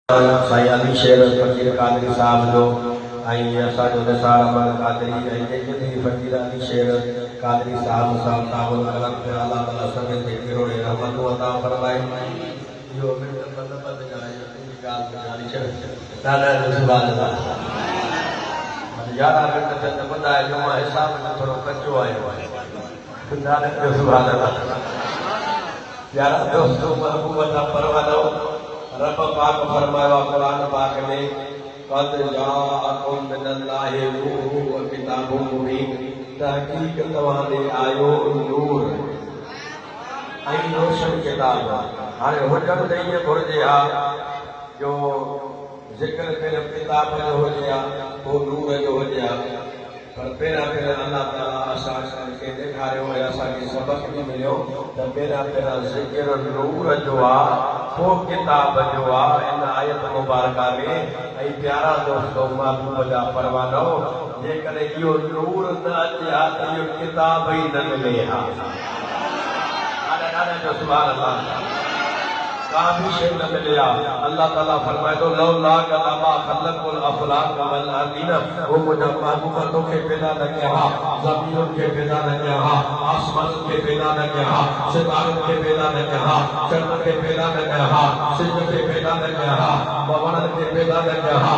साईं अली शेर फकीर कादरी साहब जो असांजो निसार अहमद कादरी ऐं जेके बि फकीर अली शेर कादरी साहब सां ताउन करनि पिया, अलाह ताला सभिनी खे करोड़ रहमतूं अता फरमाए। इहो मिंट बंद कराए पंहिंजी ॻाल्हि ॿुधाए छॾ दादा जो सुभाणे अॼु 11 मिंट थियनि ॿुधाए जो मां हिसाब में थोरो कचो आयो आहे। दादा जो सुभाणे प्यारा दोस्तों महबूब अता परवानो रब पाक फरमाया कुरान पाक में क़द जाअकुम मिनल्लाहि नूरुन व किताबुम मुबीन, तहकीक तव्हां ॾे आयो नूर ऐं रोशन किताब। हाणे हुजण त ईअं घुरिजे हा जो ज़िक्र पहिरियों किताब जो हुजे हा पोइ नूर जो हुजे हा, पर पहिरियां अल्लाह ताला असांखे ॾेखारियो ऐं असांखे सबक़ बि मिलियो त पहिरियां ज़िक्र नूर जो आहे पोइ किताब जो आहे इन आयत मुबारका में। ऐं प्यारा दोस्तो महबूब जा परवानो, जेकॾहिं इहो नूर न अचे हा त इहो किताब ई न मिले हा। ॾाढा जो सुभाणे अल्लाह का भी शइ न मिले हा। अल्लाह ताला फरमाए थो लौला कलमा खलकुल अफलाक वल अमीन, वो मुंहिंजा महबूब तोखे पैदा न कया हा, ज़मीनुनि खे पैदा न कया हा, आसमानुनि खे पैदा न कया हा, सितारनि खे पैदा न कया हा, चंड खे पैदा न कया हा, सिज खे पैदा न कया हा, वणनि खे पैदा न कया हा,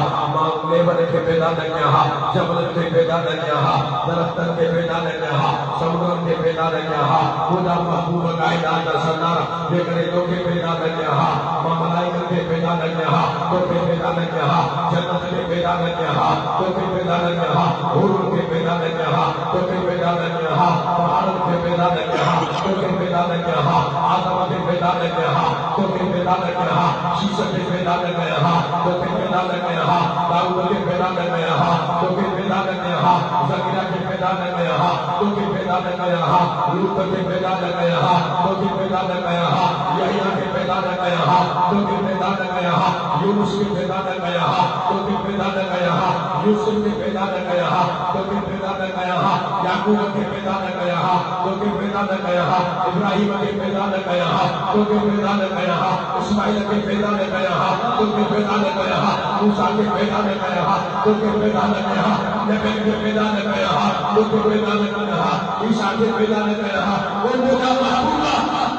मेवनि खे पैदा न कया हा, जबलनि खे पैदा न कया हा, दरख़्तनि खे पैदा न कया हा, समुंडनि खे पैदा न कया हा। मुंहिंजा महबूब काइनात जा सरदार जेकॾहिं तोखे पैदा न कया हा, मां मलाइकनि खे पैदा न कया हा, तोखे पैदा न कया हा, जन्नत खे पैदा न कया हा, तोखे पैदा न कया हा, हूरुनि खे पैदा न कया हा, तोखे पैदा न कया हा, पहाड़नि खे पैदा न कया हा, तोखे पैदा न कया हा, आदम खे पैदा न कया हा, तोखे पैदा न कया हा, शीश खे पैदा न कया हा, तोखे पैदा न कया हा, दाऊद खे पैदा न कया हा, तोखे पैदा न कया हा, ज़करिया खे पैदा न कया हा, तोखे पैदा न कया हा, लूत खे पैदा न कया हा, तोखे पैदा न कया हा, यहया खे पैदा न कया हा, तोखे पैदा न कया हा, यूनुस खे पैदा न कया हा, तोखे पैदा न कया हा, यूसुफ खे पैदा न कया हा, तोखे पैदा न कया हा, याकूब खे पैदा न कया हा, तोखे पैदा न कया हा, इब्राहिम खे पैदा न कया हा, तोखे पैदा न कया हा, इस्माइल खे पैदा न कया हा, तोखे पैदा न कया हा, मूसा खे पैदा न कया हा, तोखे पैदा न कया हा, नबी खे पैदा न कया हा, तोखे पैदा न कया हा, ईसा खे पैदा न कया हा। वो मुंहिंजा महबूब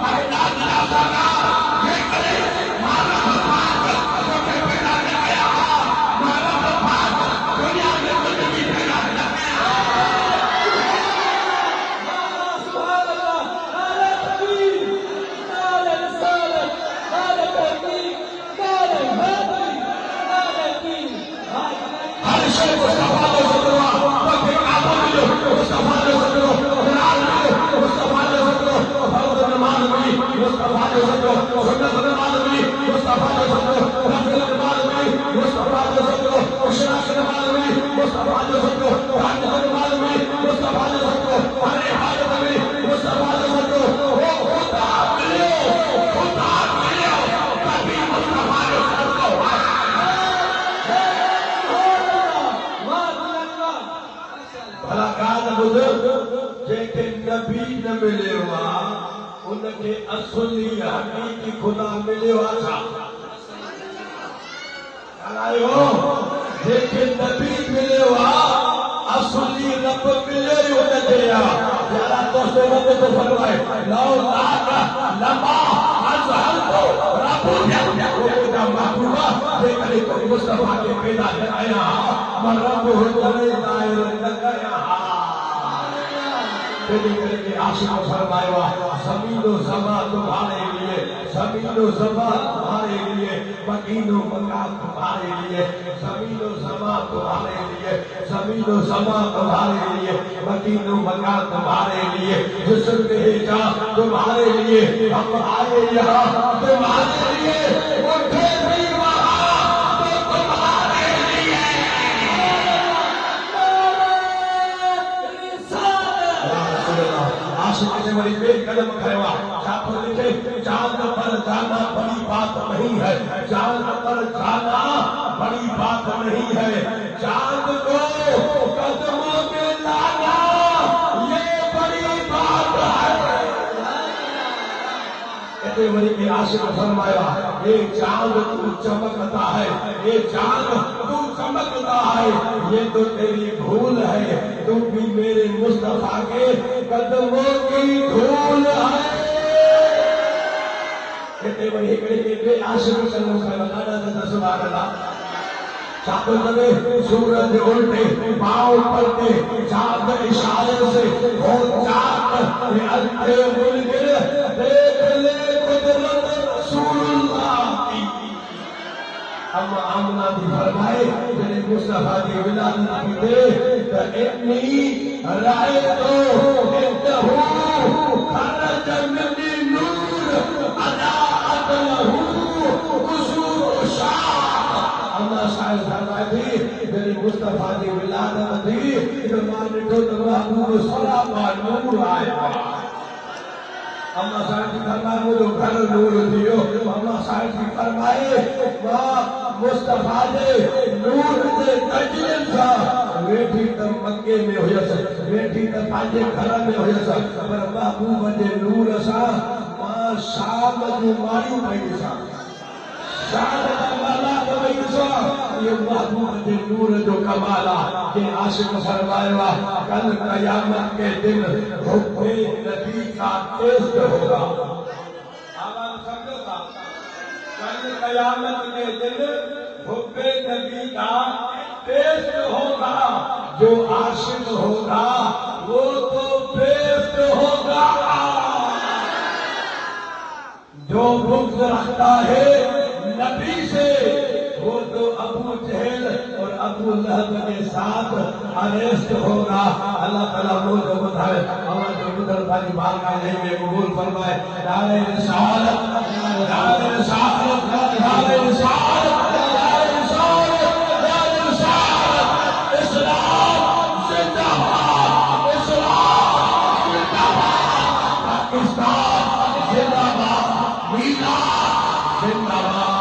काइनात जा सरदार जेके नबी न मिलियो आहे उनखे असली हक़ीक़ी खुदा मिलियो आहे। जेके नबी मिलियो आहे असली रब मिलियो ई उनखे आहे। प्यारा दोस्तो रब तो फरमाए लौला लमा अज़हरतु रब्बुका महबूबा, जेकॾहिं कोई मुस्तफा खे पैदा न कया हा मां रब हुनखे ज़ाहिर न कया हा। आशिक फरमाया ज़मीनो ज़मा तुम्हारे लिए, ज़मीनो ज़मा तुम्हारे लिए, मकीनो मकान तुम्हारे लिए, ज़मीनो ज़मा तुम्हारे लिए, ज़मीनो ज़मा तुम्हारे लिए, मकीनो मकान तुम्हारे लिए, हुस्न भेजा तुम्हारे लिए, हम आए यहाँ तुम्हारे लिए, उठे भी वहाँ तो तुम्हारे लिए। आशिक ने बड़ी बेकदम खड़ा छापो लिखे चांद पर जाना बड़ी बात नहीं है, चांद पर जाना बड़ी बात नहीं है, चांद को कदमों में लाना ये बड़ी बात है। کہتے بڑی کے عاشق فرمایا اے چاند تو چمکتا ہے، اے چاند تو چمکتا ہے، یہ تو تیری بھول ہے، تم بھی میرے مصطفیٰ کے قدموں کی دھول ہے۔ کہتے بڑی کے عاشق صلی اللہ علیہ وسلم چاہتے چلے سورج الٹے پاؤں پلٹے چاند اشارے سے ہو چاند یہ انٹے ملگر دیکھ لے قدرت رسول اللہ کی۔ اما آمنہ دی فرمائے جنہیں مصطفیٰ دی ولادت کی دے تو انی رائے تو انتہو خرج من نور اضاءت لہو قصور شاہ۔ اللہ شاید فرمائے تھی میری مصطفیٰ دی ولادت تھی زمانے کو تو محبوب صلاح کا نور آئے گا۔ اللہ شاید فرمائے مجھے گھر نور دیو، اللہ شاید فرمائے مصطفیٰ دے نور دے تجلیل تھا ویٹھی تم مکے میں ہویا سا، ویٹھی تم پانچے گھر میں ہویا سا، پر محبوب دے نور سا ماں شام جو ماری پہنی سا شاہد اللہ تبہی سا یہ محبوب دے نور جو کمالا کہ عاشق فرمائے کل قیامت کے دن حب نبی کا ٹیسٹ ہوگا۔ آواز سمجھو تھا کل قیامت کے دن حب نبی کا ٹیسٹ ہوگا، جو عاشق ہوگا وہ تو بیسٹ ہوگا، جو بغض رکھتا ہے نبی سے وہ تو ابو جہل اور ابو لہب کے ساتھ اریسٹ ہوگا۔ اللہ تعالیٰ مجھے بتائے اللہ جو بدر بھائی بارگاہ میں قبول فرمائے۔ نعرہ رسالت، نعرہ رسالت، نعرہ رسالت، نعرہ رسالت، نعرہ رسالت، اسلام زندہ باد، اسلام زندہ باد، پاکستان زندہ باد، میلاد زندہ باد۔